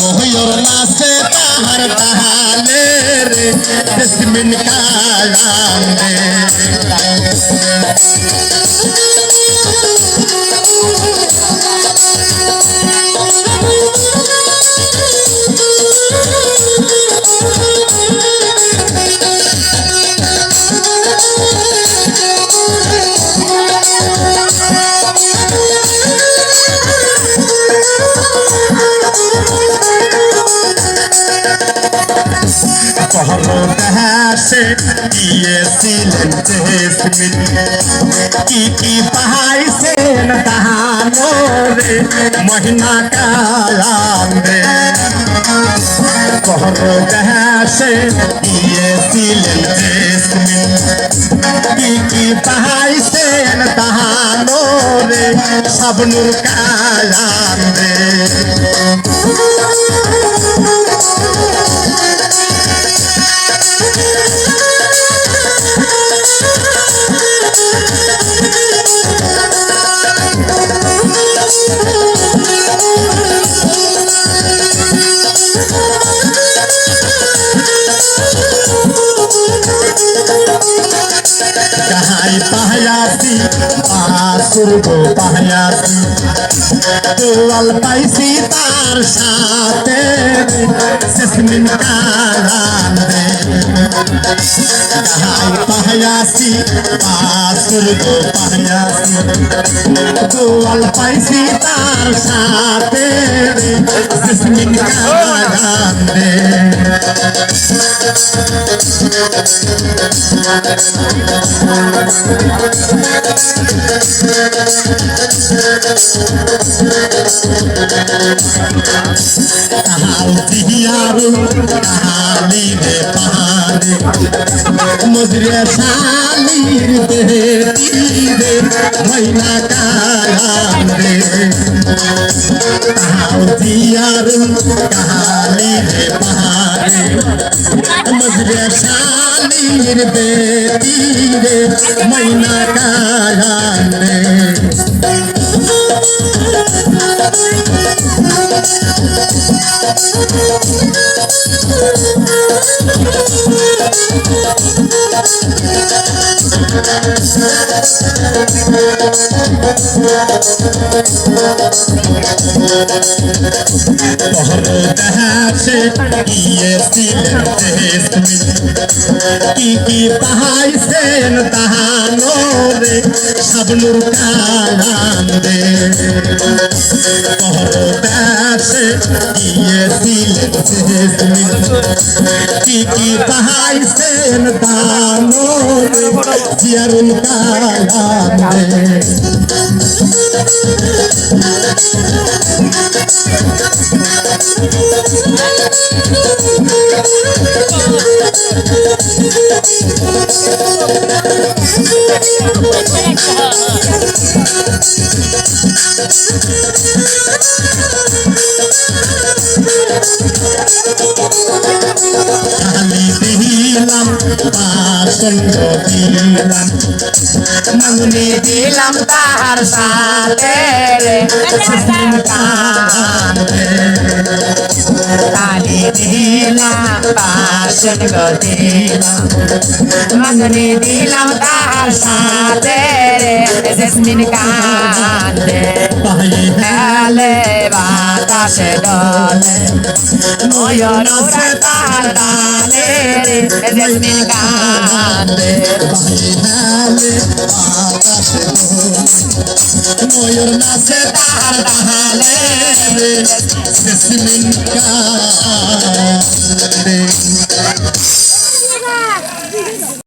ময়ূর নাচে তাহার তালে রে জেসমিন কান্দে পরদেশে গিয়েছিলেন জেসমিন কি কি পাইছেন তাহানো রে মহিনা কান্দে পরদেশে গিয়েছিলেন জেসমিন কি কি পাইছেন তাহানো রে শাবনূর কান্দে कहाई पहयासी आसुरगो पहयासी दुआल पाइसी तार साथे जेसमिन कान्दे कहाई पहयासी आसुरगो पहयासी दुआल पाइसी तार साथे जेसमिन कान्दे कहाली रे पहाड़े मजरे शालीर देती रे मैना कांदे कहाली रे पहाड़े मजरे शालीर देती रे मैना कांदे পরদেশে গিয়েছিলেন জেসমিন কি কি পাইছেন তাহানো রে শাবনূর কান্দে পরদেশে গিয়েছিলেন জেসমিন কি কি পাইছেন তাহানো রে জিয়ারুল কান্দে खाली दिलाम पासंग दिलाम मंगनी दिलाम तार साथे रे जेसमिन कान्दे खाली दिलाम पासंग दिलाम मंगनी दिलाम तार साथे रे जेसमिन कान्दे पहले बातासे डोले मयूर उड़े तार डाले रे जेसमिन कान्दे मयूर नाचे तार डाले रे जेसमिन कान्दे।